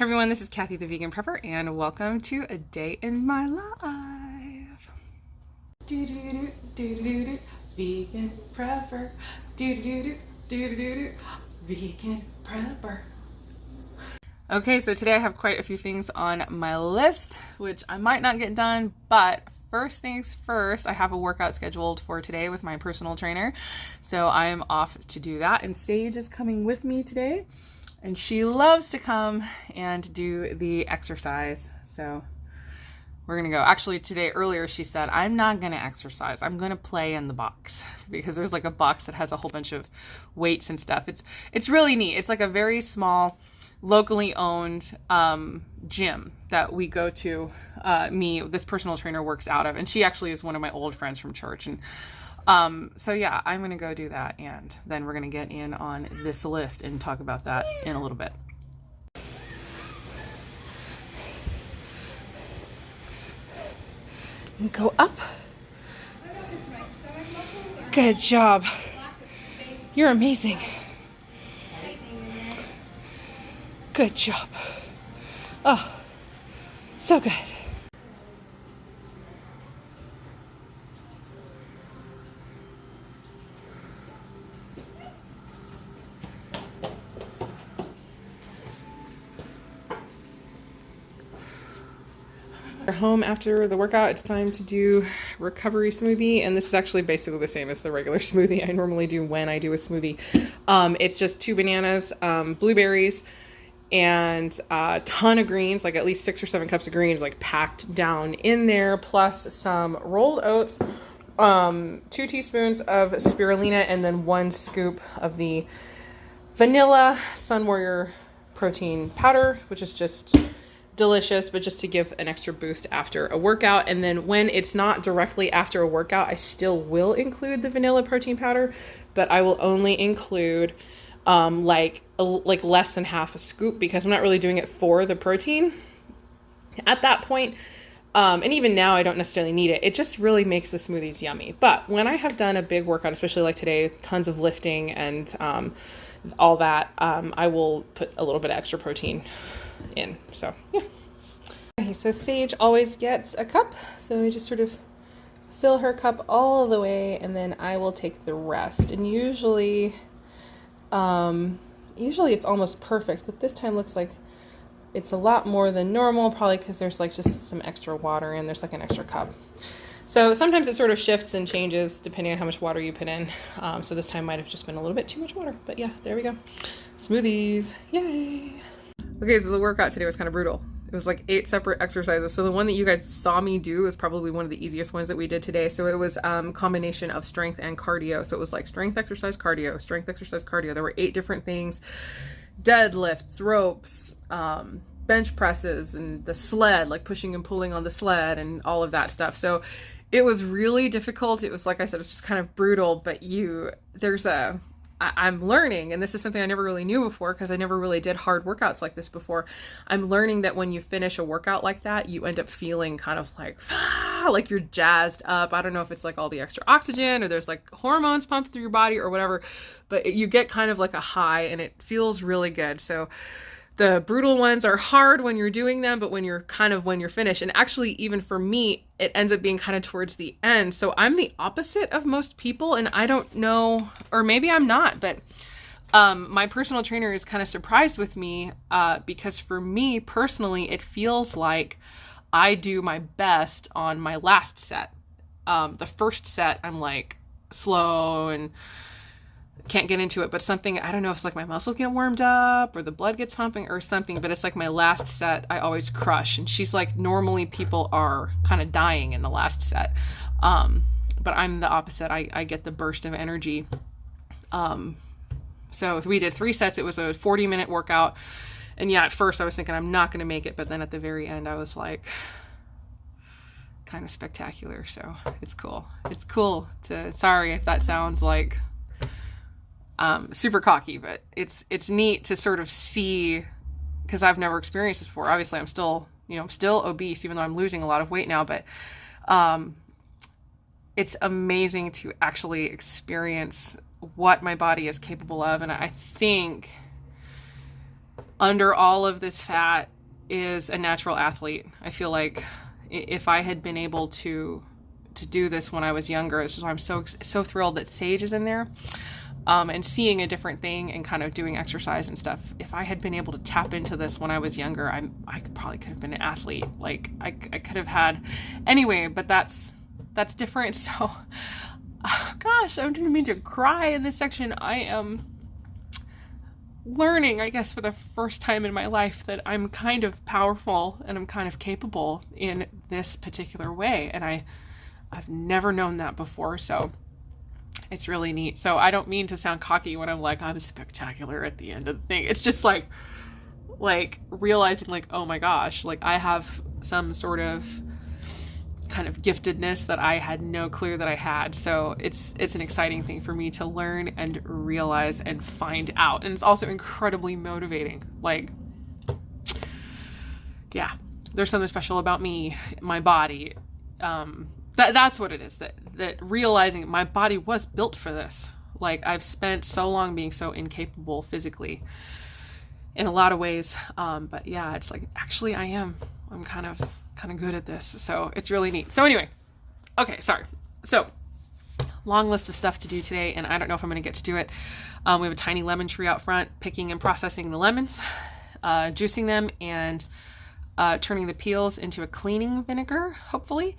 Hey everyone, this is Kathy the Vegan Prepper, and welcome to a day in my life. Do-do-do-do-do-do, Vegan Prepper. Do-do-do-do-do-do, Vegan Prepper. Okay, so today I have quite a few things on my list, which I might not get done, but first things first, I have a workout scheduled for today with my personal trainer. So I am off to do that, and Sage is coming with me today. And she loves to come and do the exercise. So we're gonna go. Actually today, earlier she said, I'm not gonna exercise. I'm gonna play in the box, because there's like a box that has a whole bunch of weights and stuff. It's really neat. It's like a very small, locally owned gym that we go to. This personal trainer works out of, and she actually is one of my old friends from church. And so yeah, I'm going to go do that, and then we're going to get in on this list and talk about that in a little bit. Go up. Good job. You're amazing. Good job. Oh, so good. Home after the workout, it's time to do recovery smoothie, and this is actually basically the same as the regular smoothie I normally do when I do a smoothie. It's just 2 bananas, blueberries, and a ton of greens, like at least 6 or 7 cups of greens, like packed down in there, plus some rolled oats, 2 teaspoons of spirulina, and then 1 scoop of the vanilla Sun Warrior protein powder, which is just delicious, but just to give an extra boost after a workout. And then when it's not directly after a workout, I still will include the vanilla protein powder, but I will only include like less than half a scoop, because I'm not really doing it for the protein at that point. And even now I don't necessarily need it. It just really makes the smoothies yummy. But when I have done a big workout, especially like today, tons of lifting and all that, I will put a little bit of extra protein in. So yeah. Okay, so Sage always gets a cup, so I just sort of fill her cup all the way, and then I will take the rest. And usually it's almost perfect, but this time looks like it's a lot more than normal, probably because there's like just some extra water in. There's like an extra cup. So sometimes it sort of shifts and changes depending on how much water you put in. So this time might have just been a little bit too much water, but yeah, there we go. Smoothies, yay. Okay, so the workout today was kind of brutal. It was like 8 separate exercises. So the one that you guys saw me do is probably one of the easiest ones that we did today. So it was combination of strength and cardio. So it was like strength exercise, cardio, strength exercise, cardio. There were 8 different things: deadlifts, ropes, bench presses, and the sled, like pushing and pulling on the sled, and all of that stuff. So it was really difficult. It was, like I said, it's just kind of brutal, but I'm learning, and this is something I never really knew before, because I never really did hard workouts like this before. I'm learning that when you finish a workout like that, you end up feeling kind of like you're jazzed up. I don't know if it's like all the extra oxygen, or there's like hormones pumped through your body or whatever, but you get kind of like a high, and it feels really good. So the brutal ones are hard when you're doing them, but when you're finished, and actually even for me, it ends up being kind of towards the end. So I'm the opposite of most people, and I don't know, or maybe I'm not, but my personal trainer is kind of surprised with me, because for me personally, it feels like I do my best on my last set. The first set, I'm like slow and can't get into it, but something, I don't know if it's like my muscles get warmed up or the blood gets pumping or something, but it's like my last set I always crush. And she's like, normally people are kind of dying in the last set, but I'm the opposite. I get the burst of energy. So if we did 3 sets, it was a 40-minute workout, and yeah, at first I was thinking I'm not going to make it, but then at the very end I was like, kind of spectacular. So it's cool. It's cool to, sorry if that sounds like super cocky, but it's neat to sort of see, because I've never experienced this before. Obviously I'm still obese, even though I'm losing a lot of weight now, but it's amazing to actually experience what my body is capable of. And I think under all of this fat is a natural athlete. I feel like if I had been able to do this when I was younger, this is why I'm so thrilled that Sage is in there, and seeing a different thing and kind of doing exercise and stuff. If I had been able to tap into this when I was younger, I probably could have been an athlete. Like I could have had, anyway, but that's different. So, oh, gosh, I didn't mean to cry in this section. I am learning, I guess, for the first time in my life that I'm kind of powerful and I'm kind of capable in this particular way. And I've never known that before. So it's really neat. So I don't mean to sound cocky when I'm like, I'm spectacular at the end of the thing. It's just like realizing like, oh my gosh, like I have some sort of kind of giftedness that I had no clue that I had. So it's an exciting thing for me to learn and realize and find out. And it's also incredibly motivating. Like, yeah, there's something special about me, my body. That's what it is, that realizing my body was built for this. Like, I've spent so long being so incapable physically in a lot of ways. But yeah, it's like, actually I'm kind of good at this. So it's really neat. So anyway, okay, sorry. So long list of stuff to do today, and I don't know if I'm going to get to do it. We have a tiny lemon tree out front, picking and processing the lemons, juicing them, and turning the peels into a cleaning vinegar, hopefully.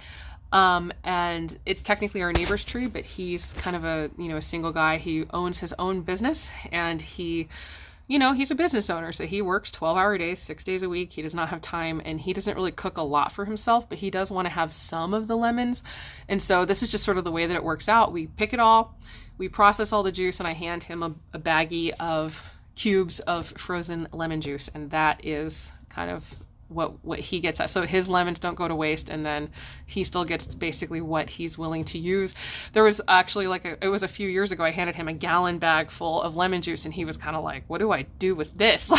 And it's technically our neighbor's tree, but he's kind of a single guy. He owns his own business, and he's a business owner. So he works 12-hour days, 6 days a week. He does not have time, and he doesn't really cook a lot for himself, but he does want to have some of the lemons. And so this is just sort of the way that it works out. We pick it all, we process all the juice, and I hand him a baggie of cubes of frozen lemon juice. And that is kind of what he gets at. So his lemons don't go to waste, and then he still gets basically what he's willing to use. There was actually it was a few years ago, I handed him a gallon bag full of lemon juice, and he was kind of like, what do I do with this?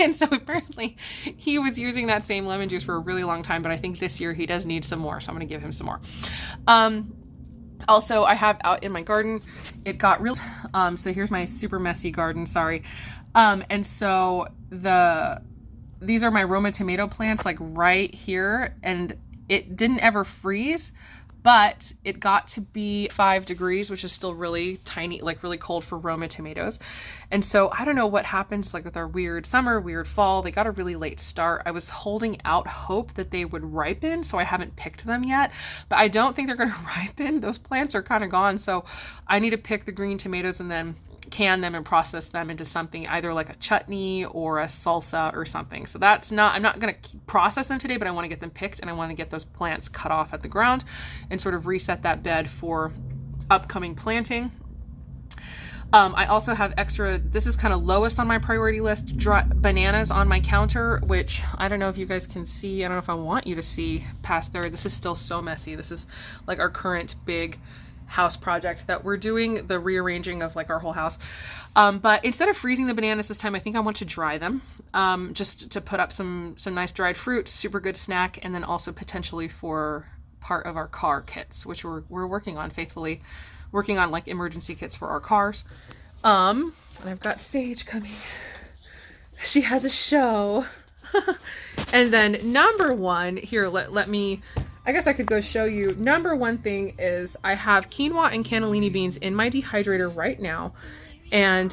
And so apparently he was using that same lemon juice for a really long time, but I think this year he does need some more, so I'm going to give him some more. Also, I have out in my garden, it got real, so here's my super messy garden, sorry. And so these are my Roma tomato plants, like right here, and it didn't ever freeze, but it got to be 5 degrees, which is still really tiny, like really cold for Roma tomatoes. And so I don't know what happens, like with our weird summer, weird fall, they got a really late start. I was holding out hope that they would ripen, so I haven't picked them yet, but I don't think they're going to ripen. Those plants are kind of gone, so I need to pick the green tomatoes and then can them and process them into something either like a chutney or a salsa or something. So I'm not going to process them today, but I want to get them picked, and I want to get those plants cut off at the ground and sort of reset that bed for upcoming planting. I also have extra, this is kind of lowest on my priority list, dry bananas on my counter, which I don't know if you guys can see. I don't know if I want you to see past there. This is still so messy. This is like our current big house project that we're doing, the rearranging of like our whole house. But instead of freezing the bananas this time, I think I want to dry them, just to put up some nice dried fruit, super good snack, and then also potentially for part of our car kits, which we're working on, faithfully working on, like emergency kits for our cars. And I've got Sage coming. She has a show. And then number one, here, let me, I guess I could go show you. Number one thing is I have quinoa and cannellini beans in my dehydrator right now. And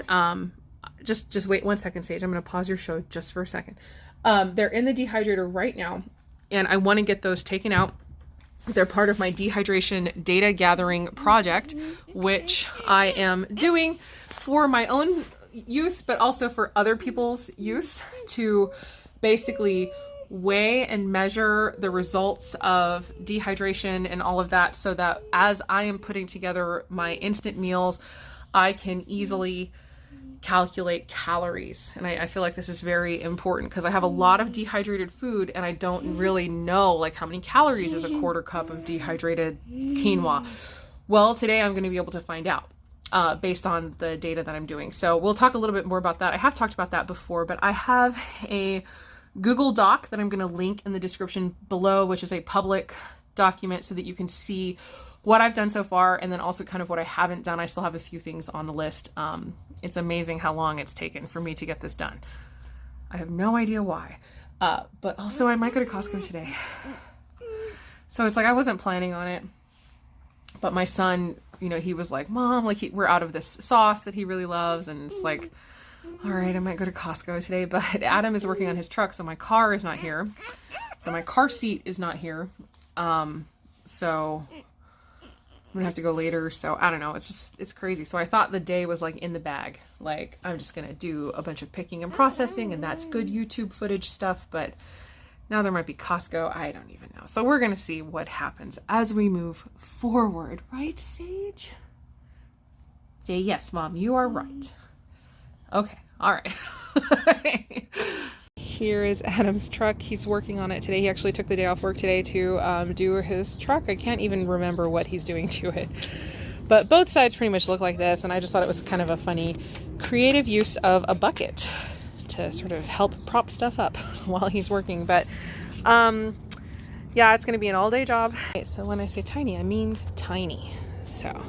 just wait 1 second, Sage. I'm going to pause your show just for a second. They're in the dehydrator right now, and I want to get those taken out. They're part of my dehydration data gathering project, which I am doing for my own use, but also for other people's use, to basically weigh and measure the results of dehydration and all of that, so that as I am putting together my instant meals, I can easily calculate calories. And I feel like this is very important because I have a lot of dehydrated food and I don't really know like how many calories is a quarter cup of dehydrated quinoa. Well, today I'm going to be able to find out based on the data that I'm doing. So we'll talk a little bit more about that. I have talked about that before, but I have a Google Doc that I'm going to link in the description below, which is a public document so that you can see what I've done so far, and then also kind of what I haven't done. I still have a few things on the list. It's amazing how long it's taken for me to get this done. I have no idea why. But also I might go to Costco today. So it's like, I wasn't planning on it, but my son, you know, he was like, Mom, like we're out of this sauce that he really loves. And it's like, all right, I might go to Costco today, but Adam is working on his truck. So my car is not here. So my car seat is not here. So I'm gonna have to go later. So I don't know. It's crazy. So I thought the day was like in the bag. Like I'm just gonna do a bunch of picking and processing, and that's good YouTube footage stuff. But now there might be Costco. I don't even know. So we're gonna see what happens as we move forward. Right, Sage? Say yes, Mom. You are right. Okay. All right. Here is Adam's truck. He's working on it today. He actually took the day off work today to do his truck. I can't even remember what he's doing to it. But both sides pretty much look like this, and I just thought it was kind of a funny, creative use of a bucket to sort of help prop stuff up while he's working. But yeah, it's going to be an all-day job. Okay, so when I say tiny, I mean tiny. So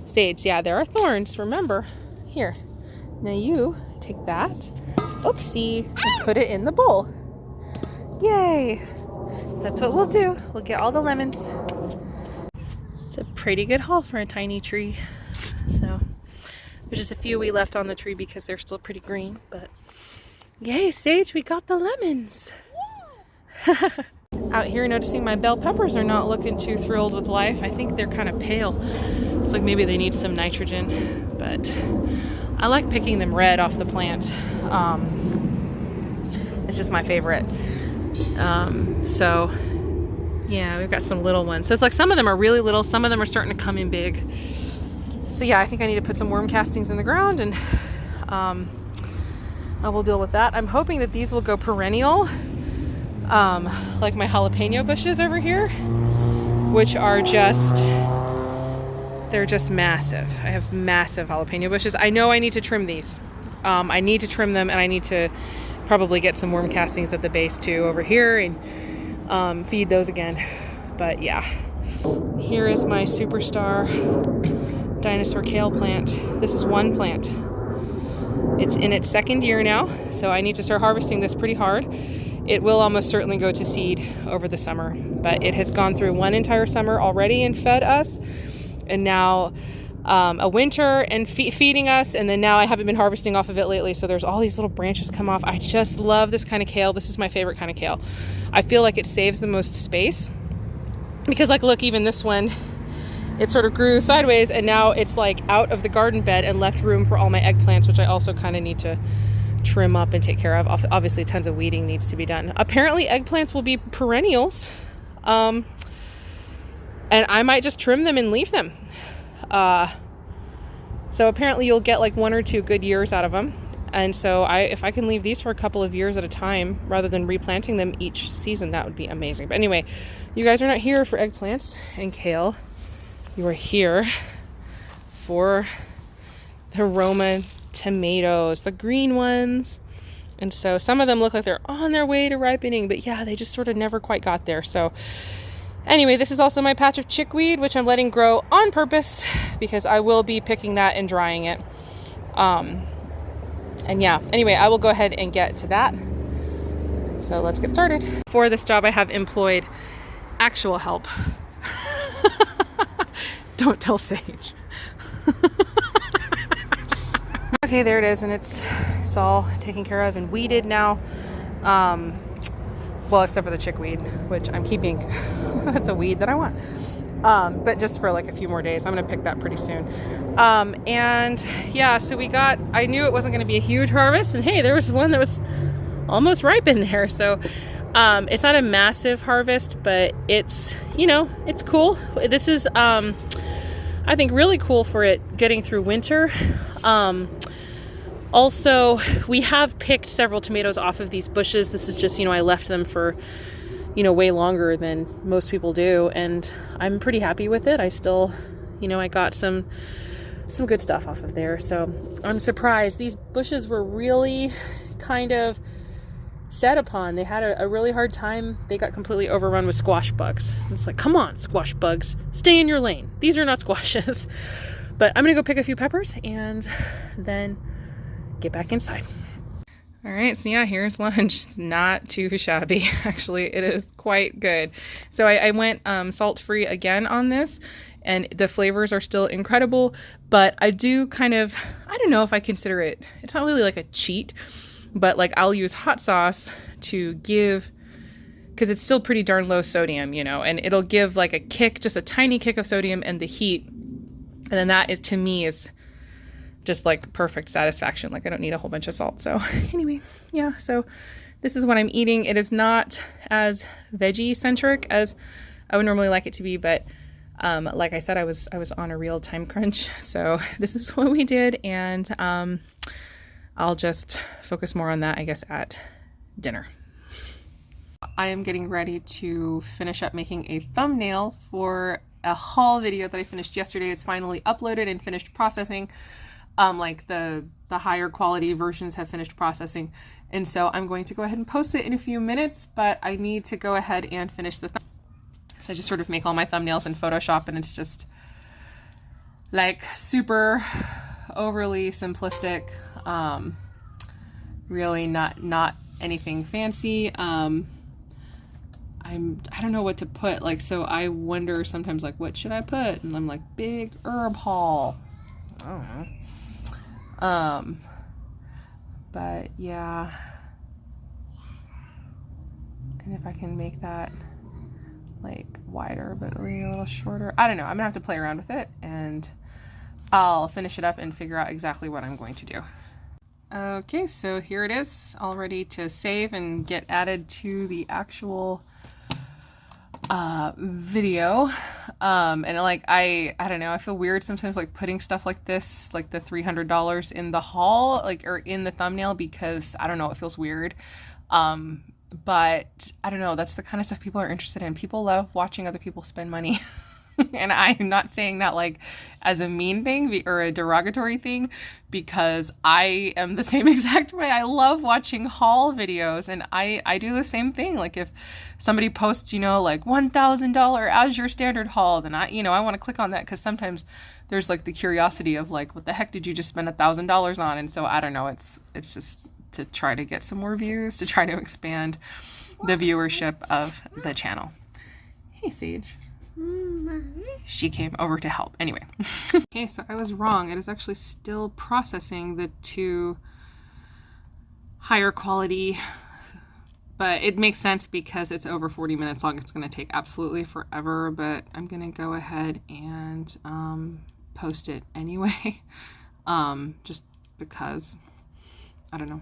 Sage, yeah, there are thorns, remember. Here, now you take that, oopsie, and put it in the bowl. Yay! That's what we'll do. We'll get all the lemons. It's a pretty good haul for a tiny tree. So there's just a few we left on the tree because they're still pretty green, but yay, Sage, we got the lemons. Yeah. Out here noticing my bell peppers are not looking too thrilled with life. I think they're kind of pale. It's like maybe they need some nitrogen, but I like picking them red off the plant. It's just my favorite. So yeah, we've got some little ones. So it's like some of them are really little, some of them are starting to come in big. So yeah, I think I need to put some worm castings in the ground, and I will deal with that. I'm hoping that these will go perennial, like my jalapeno bushes over here, which are just, they're just massive. I have massive jalapeno bushes. I know I need to trim these. I need to trim them, and I need to probably get some worm castings at the base too over here and feed those again. But yeah, here is my superstar dinosaur kale plant. This is one plant. It's in its second year now, so I need to start harvesting this pretty hard. It will almost certainly go to seed over the summer, but it has gone through one entire summer already and fed us, and now a winter and feeding us, and then now I haven't been harvesting off of it lately, so there's all these little branches come off. I just love this kind of kale. This is my favorite kind of kale. I feel like it saves the most space because, like, look, even this one, it sort of grew sideways, and now it's like out of the garden bed and left room for all my eggplants, which I also kind of need to trim up and take care of. Obviously tons of weeding needs to be done. Apparently eggplants will be perennials, and I might just trim them and leave them. So apparently you'll get like 1 or 2 good years out of them. And so if I can leave these for a couple of years at a time rather than replanting them each season, that would be amazing. But anyway, you guys are not here for eggplants and kale. You are here for the Roma tomatoes, the green ones. And so some of them look like they're on their way to ripening, but yeah, they just sort of never quite got there. So anyway, this is also my patch of chickweed, which I'm letting grow on purpose because I will be picking that and drying it. And yeah, anyway, I will go ahead and get to that. So let's get started. For this job, I have employed actual help. Don't tell Sage. Okay, there it is, and it's all taken care of and weeded now. Well, except for the chickweed, which I'm keeping. That's a weed that I want. But just for like a few more days. I'm gonna pick that pretty soon. And yeah, so I knew it wasn't gonna be a huge harvest, and hey, there was one that was almost ripe in there. So it's not a massive harvest, but it's, you know, it's cool. This is, I think, really cool for it getting through winter. Also, we have picked several tomatoes off of these bushes. This is just, you know, I left them for, you know, way longer than most people do, and I'm pretty happy with it. I still, you know, I got some good stuff off of there. So I'm surprised. These bushes were really kind of set upon. They had a really hard time. They got completely overrun with squash bugs. It's like, come on, squash bugs, stay in your lane. These are not squashes. But I'm gonna go pick a few peppers and then get back inside. All right, so yeah, here's lunch. It's not too shabby. Actually, it is quite good. So I went salt-free again on this, and the flavors are still incredible, but I do kind of, I don't know if I consider it, it's not really like a cheat, but like I'll use hot sauce to give, because it's still pretty darn low sodium, you know, and it'll give like a kick, just a tiny kick of sodium and the heat. And then that is, to me, is just like perfect satisfaction. Like I don't need a whole bunch of salt. So anyway, yeah, so this is what I'm eating. It is not as veggie centric as I would normally like it to be, but like I said, I was on a real time crunch. So this is what we did, and I'll just focus more on that, I guess, at dinner. I am getting ready to finish up making a thumbnail for a haul video that I finished yesterday. It's finally uploaded and finished processing. Like the higher quality versions have finished processing. And so I'm going to go ahead and post it in a few minutes, but I need to go ahead and finish the so I just sort of make all my thumbnails in Photoshop, and it's just like super overly simplistic. Really not anything fancy. I don't know what to put. Like, so I wonder sometimes, like, what should I put? And I'm like, big herb haul. I don't know. But yeah, and if I can make that like wider but a little shorter, I don't know, I'm gonna have to play around with it, and I'll finish it up and figure out exactly what I'm going to do. Okay, so here it is, all ready to save and get added to the actual video. And like I don't know, I feel weird sometimes like putting stuff like this, like the $300 in the haul, like, or in the thumbnail, because I don't know, it feels weird. But I don't know, that's the kind of stuff people are interested in. People love watching other people spend money. And I'm not saying that like as a mean thing or a derogatory thing, because I am the same exact way. I love watching haul videos, and I do the same thing. Like if somebody posts, you know, like $1,000 as your standard haul, then I want to click on that, because sometimes there's like the curiosity of like, what the heck did you just spend $1,000 on? And so I don't know, it's just to try to get some more views, to try to expand the viewership of the channel. Hey, Sage. She came over to help. Anyway. Okay, so I was wrong. It is actually still processing the two higher quality, but it makes sense because it's over 40 minutes long. It's going to take absolutely forever, but I'm going to go ahead and post it anyway. Just because, I don't know,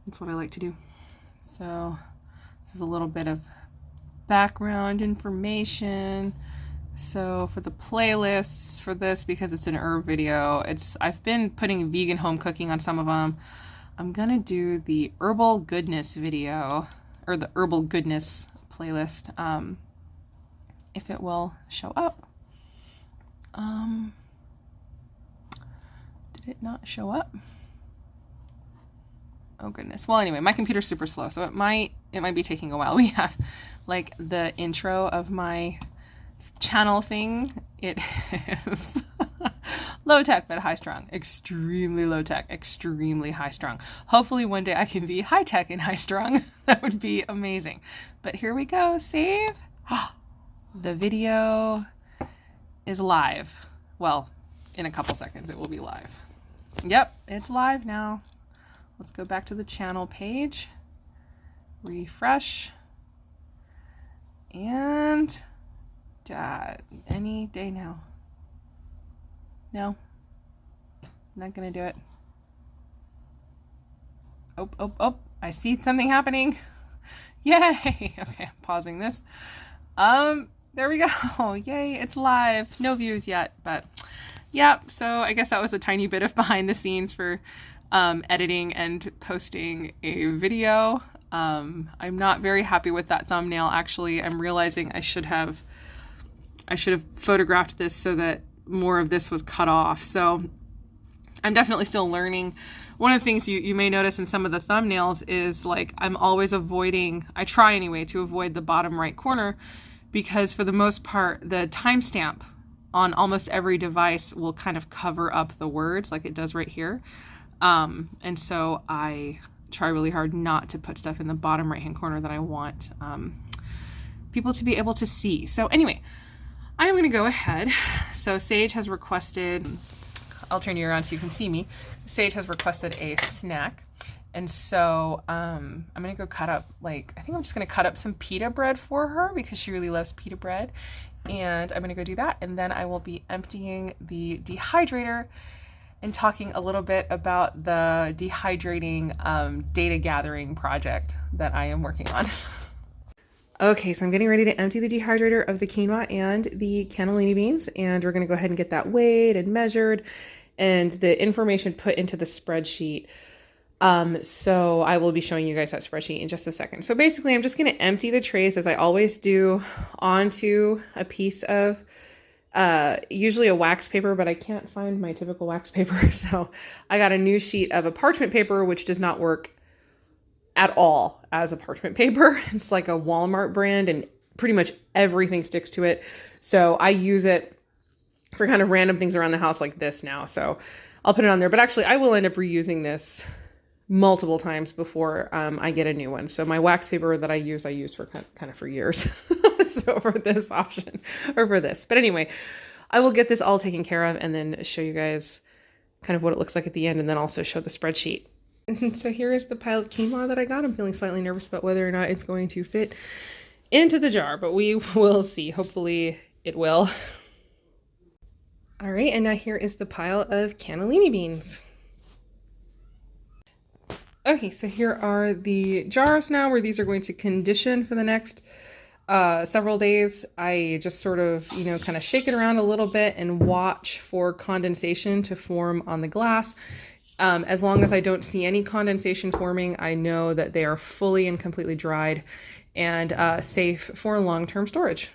that's what I like to do. So this is a little bit of background information. So for the playlists for this, because it's an herb video, I've been putting vegan home cooking on some of them. I'm gonna do the herbal goodness video, or the herbal goodness playlist, if it will show up. Did it not show up? Oh goodness. Well, anyway, my computer's super slow, so it might be taking a while. We have like the intro of my channel thing. It is low tech but high strung. Extremely low tech, extremely high strung. Hopefully one day I can be high tech and high strung. That would be amazing. But here we go. Save. The video is live. Well, in a couple seconds it will be live. Yep, it's live now. Let's go back to the channel page, refresh, and any day now. No, I'm not gonna do it. Oh, I see something happening. Yay, okay, I'm pausing this. There we go, yay, it's live. No views yet, but yeah, so I guess that was a tiny bit of behind the scenes for editing and posting a video. I'm not very happy with that thumbnail, actually. I'm realizing I should have photographed this so that more of this was cut off. So I'm definitely still learning. One of the things you may notice in some of the thumbnails is like I'm always avoiding, I try anyway, to avoid the bottom right corner, because for the most part the timestamp on almost every device will kind of cover up the words like it does right here. And so I try really hard not to put stuff in the bottom right hand corner that I want people to be able to see. So anyway, I'm going to go ahead. So Sage has requested, I'll turn you around so you can see me. Sage has requested a snack. And so I'm going to go cut up, I think I'm just going to cut up some pita bread for her because she really loves pita bread. And I'm going to go do that. And then I will be emptying the dehydrator and talking a little bit about the dehydrating data gathering project that I am working on. Okay, so I'm getting ready to empty the dehydrator of the quinoa and the cannellini beans, and we're going to go ahead and get that weighed and measured and the information put into the spreadsheet. So I will be showing you guys that spreadsheet in just a second. So basically I'm just going to empty the trays, as I always do, onto a piece of usually a wax paper, but I can't find my typical wax paper. So I got a new sheet of a parchment paper, which does not work at all as a parchment paper. It's like a Walmart brand and pretty much everything sticks to it. So I use it for kind of random things around the house like this now. So I'll put it on there, but actually I will end up reusing this multiple times before I get a new one. So my wax paper that I used for kind of for years. So for this option or for this, but anyway, I will get this all taken care of and then show you guys kind of what it looks like at the end, and then also show the spreadsheet. So here is the pile of quinoa that I got. I'm feeling slightly nervous about whether or not it's going to fit into the jar, but we will see. Hopefully it will. All right, and now here is the pile of cannellini beans. Okay, so here are the jars now where these are going to condition for the next several days. I just sort of, kind of shake it around a little bit and watch for condensation to form on the glass. As long as I don't see any condensation forming, I know that they are fully and completely dried and safe for long-term storage.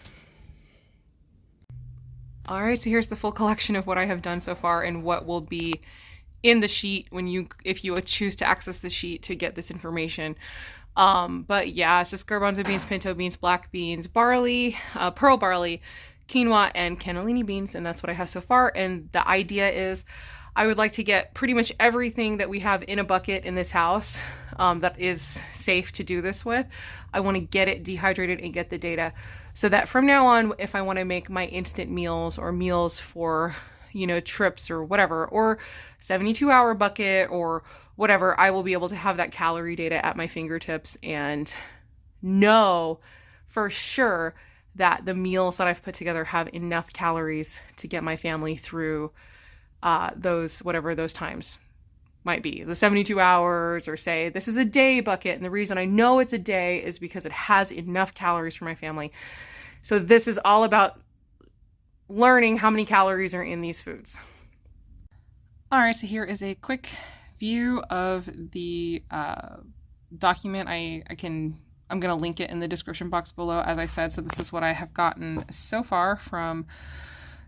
All right, so here's the full collection of what I have done so far and what will be in the sheet if you would choose to access the sheet to get this information. But yeah, it's just garbanzo beans, pinto beans, black beans, barley, pearl barley, quinoa, and cannellini beans, and that's what I have so far. And the idea is I would like to get pretty much everything that we have in a bucket in this house that is safe to do this with. I want to get it dehydrated and get the data so that from now on, if I want to make my instant meals or meals for, trips or whatever, or 72-hour bucket or whatever, I will be able to have that calorie data at my fingertips and know for sure that the meals that I've put together have enough calories to get my family through whatever those times might be, the 72 hours, or say this is a day bucket. And the reason I know it's a day is because it has enough calories for my family. So this is all about learning how many calories are in these foods. All right, so here is a quick view of the document. I'm going to link it in the description box below, as I said. So this is what I have gotten so far from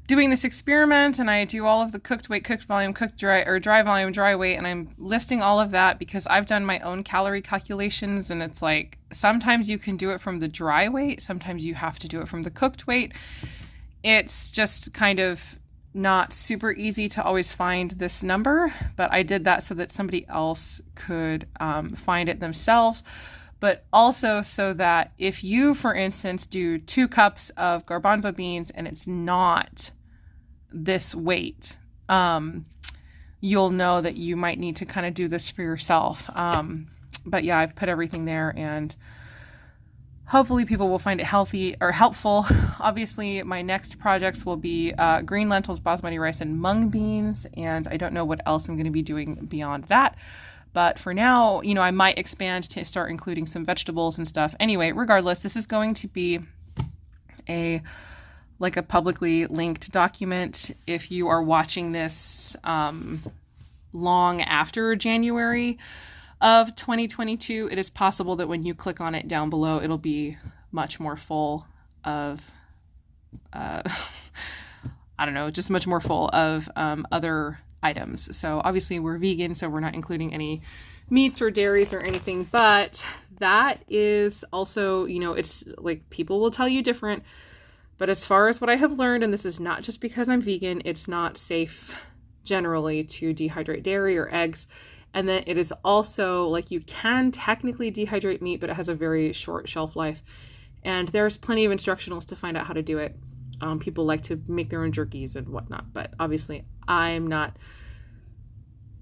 doing this experiment, and I do all of the cooked weight, cooked volume, cooked dry, or dry volume, dry weight, and I'm listing all of that because I've done my own calorie calculations, and it's like sometimes you can do it from the dry weight, sometimes you have to do it from the cooked weight. It's just kind of not super easy to always find this number, but I did that so that somebody else could find it themselves, but also so that if you, for instance, do 2 cups of garbanzo beans and it's not this weight, you'll know that you might need to kind of do this for yourself. But yeah, I've put everything there, and hopefully people will find it healthy or helpful. Obviously, my next projects will be green lentils, basmati rice, and mung beans, and I don't know what else I'm going to be doing beyond that. But for now, I might expand to start including some vegetables and stuff. Anyway, regardless, this is going to be a publicly linked document. If you are watching this long after January of 2022, it is possible that when you click on it down below, it'll be much more full of, just much more full of other items. So obviously we're vegan, so we're not including any meats or dairies or anything, but that is also, it's like people will tell you different, but as far as what I have learned, and this is not just because I'm vegan, it's not safe generally to dehydrate dairy or eggs. And then it is also like, you can technically dehydrate meat, but it has a very short shelf life. And there's plenty of instructionals to find out how to do it. People like to make their own jerkies and whatnot, but obviously I'm not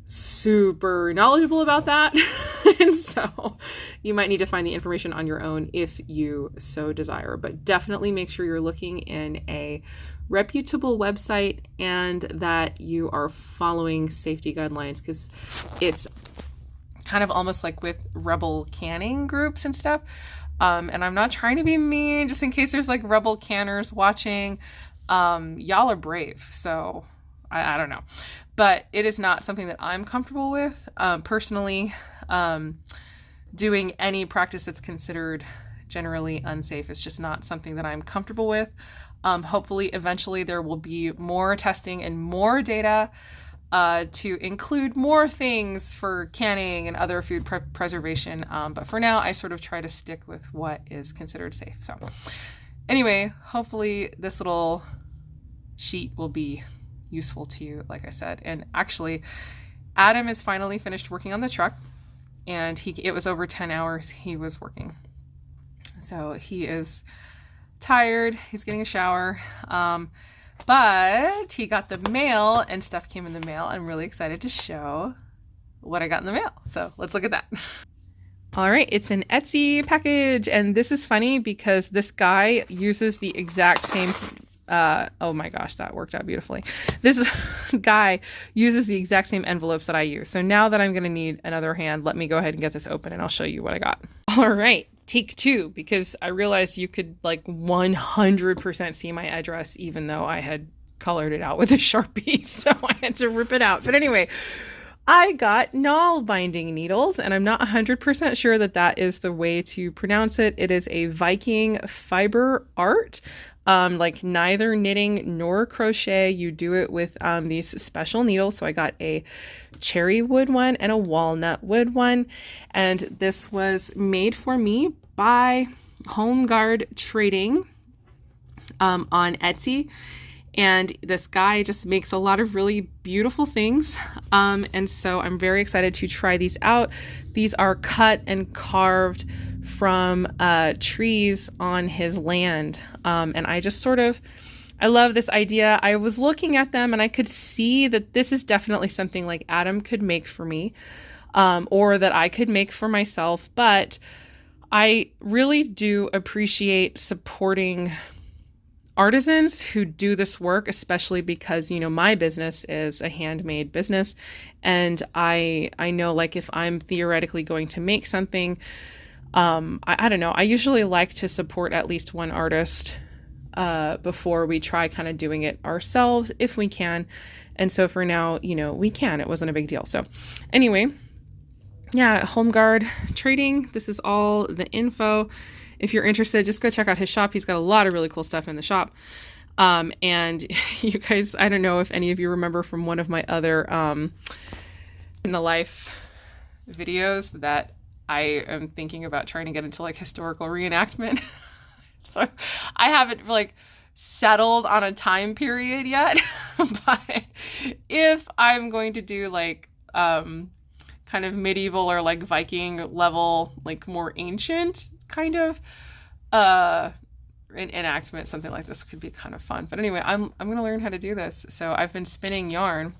super knowledgeable about that. And so you might need to find the information on your own if you so desire, but definitely make sure you're looking in a reputable website and that you are following safety guidelines, because it's kind of almost like with rebel canning groups and stuff. And I'm not trying to be mean, just in case there's like rebel canners watching. Y'all are brave, so I don't know. But it is not something that I'm comfortable with. Personally, doing any practice that's considered generally unsafe is just not something that I'm comfortable with. Hopefully, eventually there will be more testing and more data to include more things for canning and other food preservation. But for now, I sort of try to stick with what is considered safe. So anyway, hopefully this little sheet will be useful to you, like I said. And actually, Adam is finally finished working on the truck, and it was over 10 hours he was working. So he is tired. He's getting a shower. But he got the mail and stuff came in the mail. I'm really excited to show what I got in the mail. So let's look at that. All right, it's an Etsy package. And this is funny because this guy uses the exact same oh my gosh, that worked out beautifully. This guy uses the exact same envelopes that I use. So now that I'm going to need another hand, let me go ahead and get this open and I'll show you what I got. All right, take two, because I realized you could like 100% see my address, even though I had colored it out with a Sharpie. So I had to rip it out. But anyway, I got Nalbinding Needles, and I'm not 100% sure that that is the way to pronounce it. It is a Viking fiber art. Like neither knitting nor crochet. You do it with these special needles. So I got a cherry wood one and a walnut wood one. And this was made for me by Home Guard Trading on Etsy. And this guy just makes a lot of really beautiful things. And so I'm very excited to try these out. These are cut and carved from trees on his land. And I just I love this idea. I was looking at them and I could see that this is definitely something like Adam could make for me, or that I could make for myself. But I really do appreciate supporting artisans who do this work, especially because, you know, my business is a handmade business. And I know, like, if I'm theoretically going to make something, I don't know, I usually like to support at least one artist before we try kind of doing it ourselves, if we can. And so for now, you know, we can. It wasn't a big deal. So anyway, yeah, Home Guard Trading. This is all the info. If you're interested, just go check out his shop. He's got a lot of really cool stuff in the shop. And you guys, I don't know if any of you remember from one of my other in the life videos that I am thinking about trying to get into like historical reenactment. So I haven't like settled on a time period yet, but if I'm going to do like kind of medieval or like Viking level, like more ancient kind of enactment, something like this could be kind of fun. But anyway, I'm going to learn how to do this. So I've been spinning yarn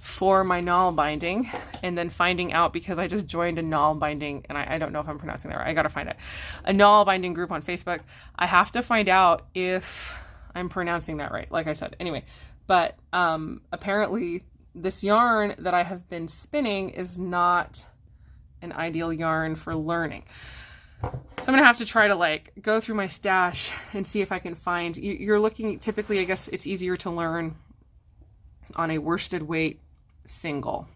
for my Nalbinding, and then finding out, because I just joined a Nalbinding, and I don't know if I'm pronouncing that right. I got to find it. A Nalbinding group on Facebook. I have to find out if I'm pronouncing that right, like I said. Anyway, but apparently this yarn that I have been spinning is not an ideal yarn for learning. So I'm going to have to try to like go through my stash and see if I can find, you're looking, typically, I guess it's easier to learn on a worsted weight single,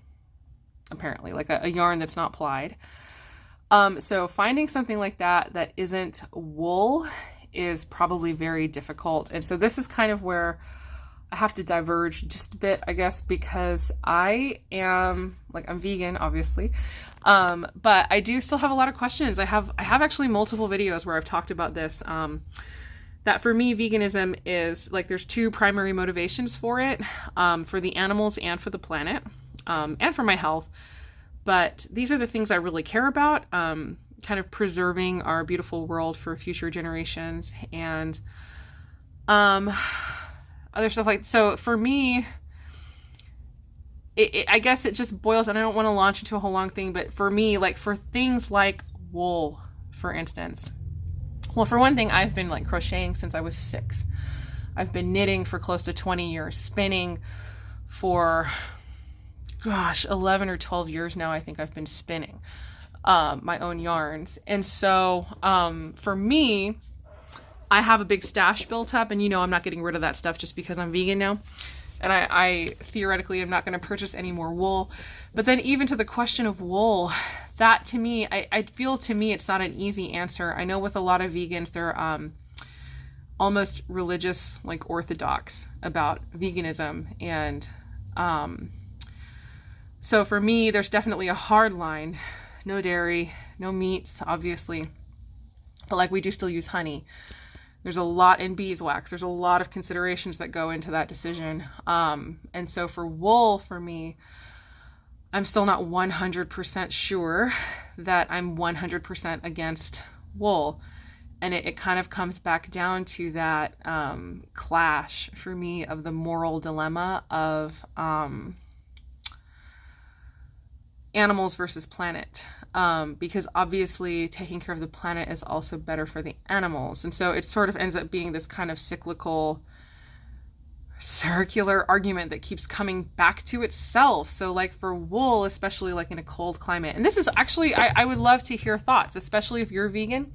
apparently, like a yarn that's not plied. So finding something like that that isn't wool is probably very difficult. And so this is kind of where I have to diverge just a bit, I guess, because I am, like, I'm vegan, obviously. But I do still have a lot of questions. I have actually multiple videos where I've talked about this, that for me, veganism is like, there's two primary motivations for it, for the animals and for the planet, and for my health. But these are the things I really care about, kind of preserving our beautiful world for future generations, and other stuff like, so for me, I guess it just boils, and I don't want to launch into a whole long thing, but for me, like for things like wool, for instance, well, for one thing, I've been like crocheting since I was 6. I've been knitting for close to 20 years, spinning for, gosh, 11 or 12 years now. I think I've been spinning my own yarns. And so for me, I have a big stash built up, and I'm not getting rid of that stuff just because I'm vegan now. And I theoretically am not going to purchase any more wool. But then even to the question of wool, that to me, I feel to me it's not an easy answer. I know with a lot of vegans, they're almost religious, like orthodox about veganism. And so for me, there's definitely a hard line. No dairy, no meats, obviously. But like we do still use honey. There's a lot in beeswax. There's a lot of considerations that go into that decision. And so for wool, for me, I'm still not 100% sure that I'm 100% against wool. And it kind of comes back down to that clash for me of the moral dilemma of animals versus planet. Because obviously taking care of the planet is also better for the animals. And so it sort of ends up being this kind of cyclical, circular argument that keeps coming back to itself. So like for wool, especially like in a cold climate, and this is actually, I would love to hear thoughts, especially if you're vegan.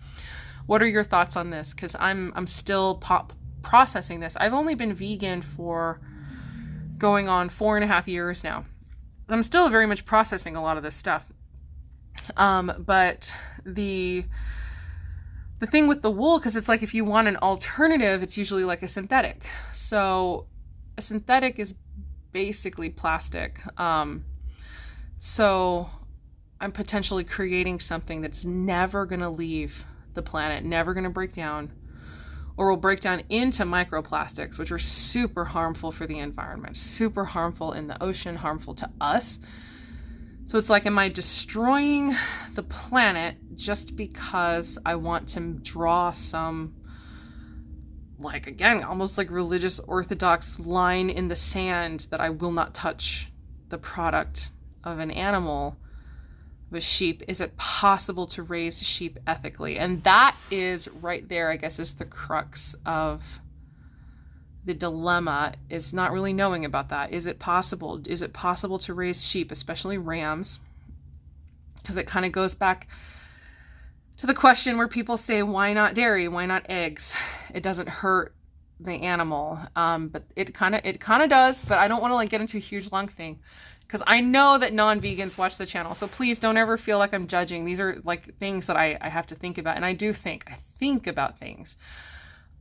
What are your thoughts on this? Because I'm still processing this. I've only been vegan for going on 4.5 years now. I'm still very much processing a lot of this stuff. But the thing with the wool, because it's like if you want an alternative, it's usually like a synthetic. So a synthetic is basically plastic. So I'm potentially creating something that's never going to leave the planet, never going to break down, or will break down into microplastics, which are super harmful for the environment, super harmful in the ocean, harmful to us. So it's like, am I destroying the planet just because I want to draw some, like, again, almost like religious orthodox line in the sand that I will not touch the product of an animal, of a sheep? Is it possible to raise sheep ethically? And that is right there, I guess, is the crux of the dilemma, is not really knowing about that. Is it possible? Is it possible to raise sheep, especially rams? Because it kind of goes back to the question where people say, why not dairy? Why not eggs? It doesn't hurt the animal. But it kind of does, but I don't want to like get into a huge long thing, because I know that non-vegans watch the channel. So please don't ever feel like I'm judging. These are like things that I have to think about. And I think about things.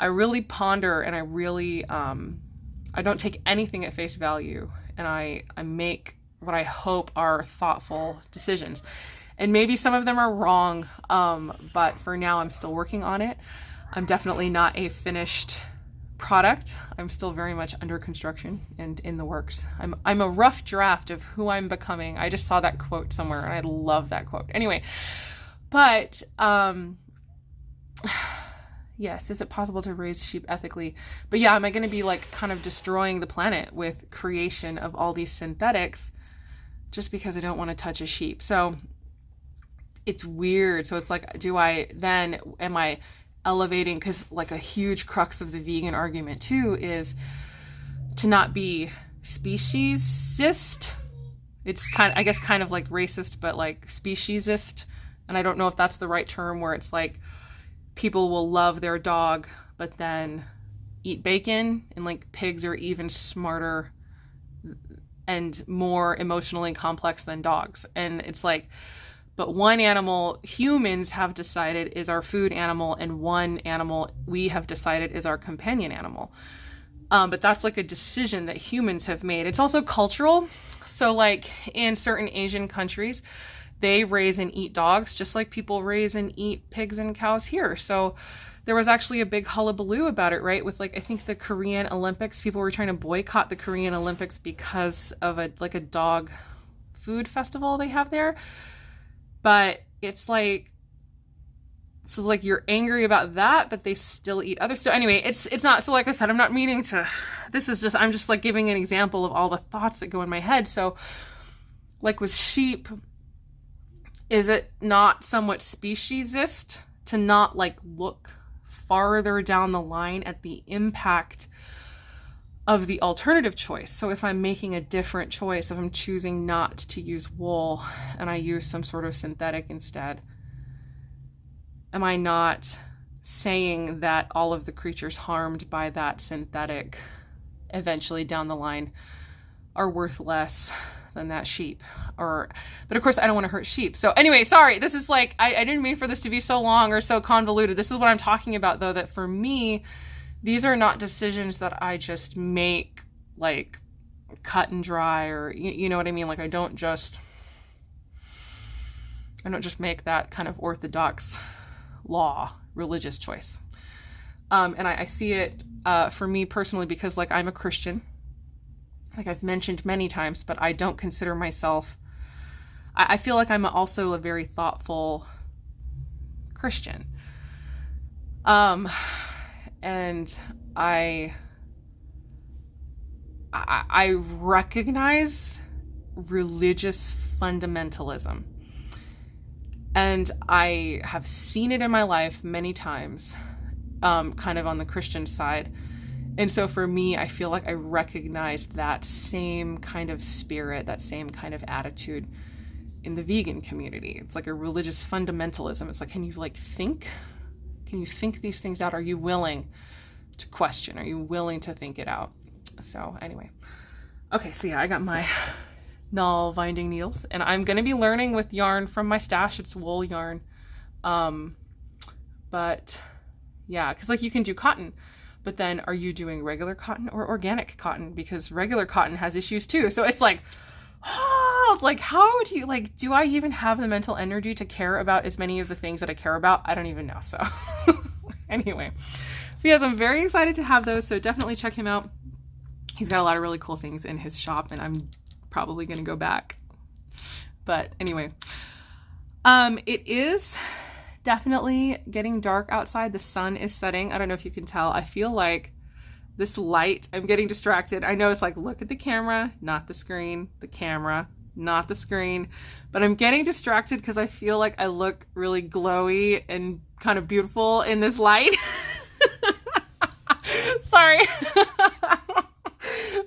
I really ponder, and I really, I don't take anything at face value, and I make what I hope are thoughtful decisions. And maybe some of them are wrong, but for now I'm still working on it. I'm definitely not a finished product. I'm still very much under construction and in the works. I'm a rough draft of who I'm becoming. I just saw that quote somewhere, and I love that quote. Anyway, but yes, is it possible to raise sheep ethically? But yeah, am I going to be like kind of destroying the planet with creation of all these synthetics just because I don't want to touch a sheep? So it's weird. So it's like, am I elevating? Because like a huge crux of the vegan argument too is to not be speciesist. It's I guess kind of like racist, but like speciesist. And I don't know if that's the right term, where it's like, people will love their dog, but then eat bacon, and like pigs are even smarter and more emotionally complex than dogs. And it's like, but one animal humans have decided is our food animal, and one animal we have decided is our companion animal. But that's like a decision that humans have made. It's also cultural. So like in certain Asian countries, they raise and eat dogs just like people raise and eat pigs and cows here. So there was actually a big hullabaloo about it, right? With like, I think the Korean Olympics, people were trying to boycott the Korean Olympics because of a dog food festival they have there. But it's like, so like you're angry about that, but they still eat other. So anyway, it's not, so like I said, I'm not meaning to, I'm just like giving an example of all the thoughts that go in my head. So like with sheep, is it not somewhat speciesist to not like look farther down the line at the impact of the alternative choice? So if I'm making a different choice, if I'm choosing not to use wool and I use some sort of synthetic instead, am I not saying that all of the creatures harmed by that synthetic eventually down the line are worth less than that sheep? But of course I don't want to hurt sheep. So anyway, sorry, this is like, I didn't mean for this to be so long or so convoluted. This is what I'm talking about though, that for me, these are not decisions that I just make like cut and dry, or you know what I mean? Like I don't just make that kind of orthodox law religious choice. And I see it for me personally because like I'm a Christian, like I've mentioned many times, but I don't consider myself, I feel like I'm also a very thoughtful Christian. And I recognize religious fundamentalism. And I have seen it in my life many times, kind of on the Christian side. And so for me, I feel like I recognize that same kind of spirit, that same kind of attitude in the vegan community. It's like a religious fundamentalism. It's like, can you think these things out? Are you willing to question? Are you willing to think it out? So anyway, okay, so yeah, I got my Nalbinding Needles, and I'm going to be learning with yarn from my stash. It's wool yarn. But yeah, because like you can do cotton, but then are you doing regular cotton or organic cotton? Because regular cotton has issues too. So it's like, it's like, how do you, like, do I even have the mental energy to care about as many of the things that I care about? I don't even know. So anyway, yes, I'm very excited to have those. So definitely check him out. He's got a lot of really cool things in his shop, and I'm probably going to go back. But anyway, it is definitely getting dark outside. The sun is setting. I don't know if you can tell. I feel like this light, I'm getting distracted. I know it's like, look at the camera, not the screen, the camera, not the screen, but I'm getting distracted because I feel like I look really glowy and kind of beautiful in this light. Sorry.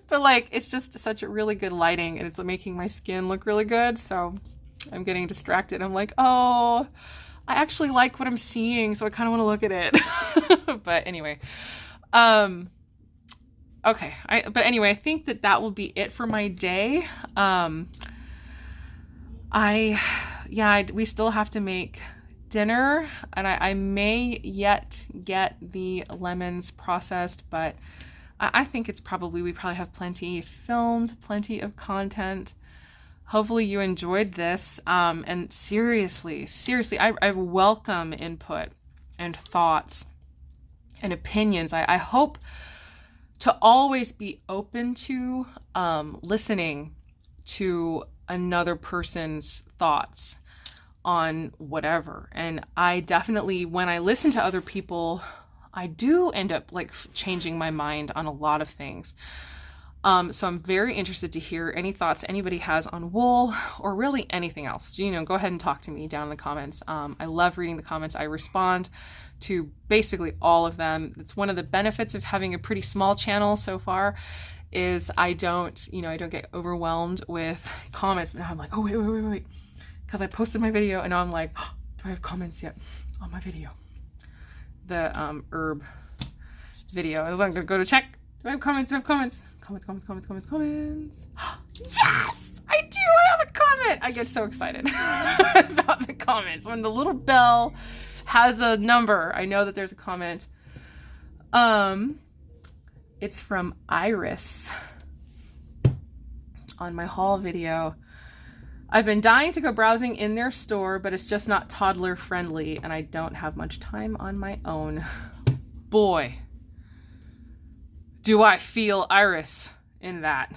But like, it's just such a really good lighting, and it's making my skin look really good. So I'm getting distracted. I'm like, oh, I actually like what I'm seeing, so I kind of want to look at it. But anyway, okay. But anyway, I think that will be it for my day. We still have to make dinner, and I may yet get the lemons processed, but I think we probably have plenty filmed, plenty of content. Hopefully you enjoyed this. And seriously, I welcome input and thoughts and opinions. I hope to always be open to listening to another person's thoughts on whatever. And I definitely, when I listen to other people, I do end up like changing my mind on a lot of things. So I'm very interested to hear any thoughts anybody has on wool or really anything else. Go ahead and talk to me down in the comments. I love reading the comments. I respond to basically all of them. It's one of the benefits of having a pretty small channel so far, is I don't get overwhelmed with comments. Now I'm like, oh, wait. Because I posted my video and now I'm like, oh, do I have comments yet on my video? The herb video. I was going to go to check. Do I have comments? Comments. Yes, I do. I have a comment. I get so excited about the comments. When the little bell has a number, I know that there's a comment. It's from Iris on my haul video. I've been dying to go browsing in their store, but it's just not toddler friendly, and I don't have much time on my own. Boy, do I feel Iris in that.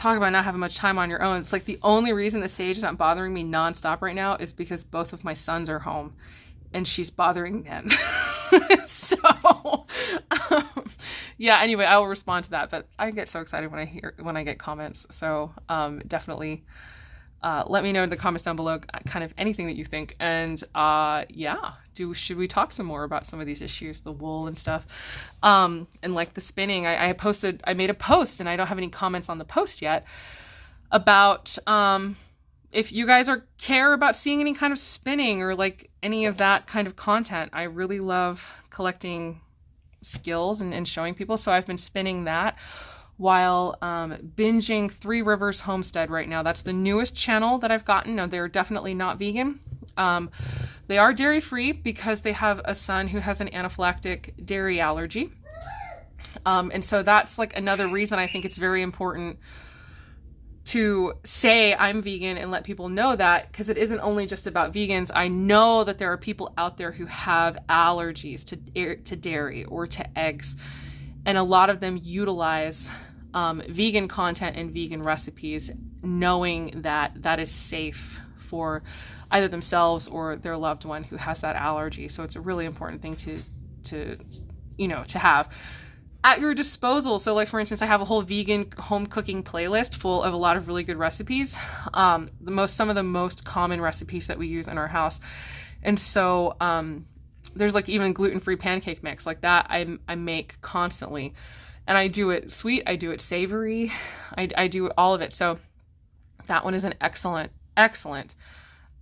talk about not having much time on your own. It's like the only reason the sage is not bothering me nonstop right now is because both of my sons are home and she's bothering them. So, yeah, anyway, I will respond to that, but I get so excited when I get comments. So, definitely, let me know in the comments down below kind of anything that you think. And, yeah, should we talk some more about some of these issues, the wool and stuff? And like the spinning, I made a post, and I don't have any comments on the post yet about, if you guys care about seeing any kind of spinning or like any of that kind of content. I really love collecting skills and showing people. So I've been spinning that while binging Three Rivers Homestead right now. That's the newest channel that I've gotten. No, they're definitely not vegan. They are dairy free because they have a son who has an anaphylactic dairy allergy. And so that's like another reason I think it's very important to say I'm vegan and let people know that, because it isn't only just about vegans. I know that there are people out there who have allergies to dairy or to eggs, and a lot of them utilize vegan content and vegan recipes, knowing that that is safe for either themselves or their loved one who has that allergy. So it's a really important thing to have at your disposal. So like, for instance, I have a whole vegan home cooking playlist full of a lot of really good recipes. Some of the most common recipes that we use in our house. And so, there's like even gluten-free pancake mix like that I make constantly, and I do it sweet, I do it savory, I do all of it. So that one is an excellent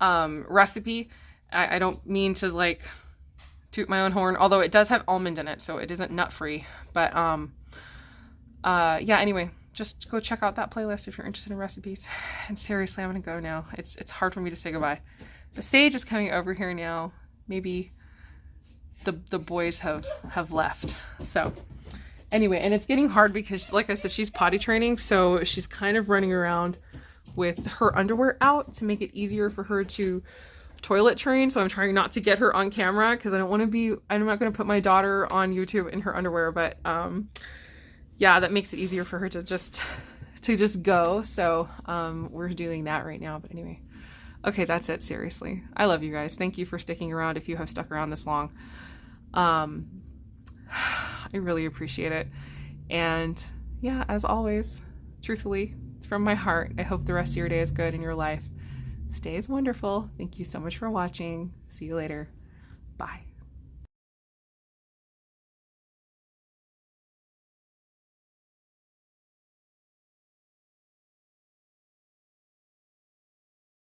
recipe. I don't mean to like toot my own horn, although it does have almond in it, so it isn't nut free. But yeah, anyway, just go check out that playlist if you're interested in recipes. And seriously, I'm gonna go now. It's hard for me to say goodbye. The sage is coming over here now. Maybe the boys have left. So anyway, and it's getting hard because, like I said, she's potty training, so she's kind of running around with her underwear out to make it easier for her to toilet train. So I'm trying not to get her on camera because I'm not going to put my daughter on YouTube in her underwear, but yeah, that makes it easier for her to just go. So we're doing that right now. But anyway, okay, that's it. Seriously, I love you guys. Thank you for sticking around if you have stuck around this long. I really appreciate it. And yeah, as always, truthfully, from my heart, I hope the rest of your day is good in your life. Stay is wonderful. Thank you so much for watching. See you later. Bye.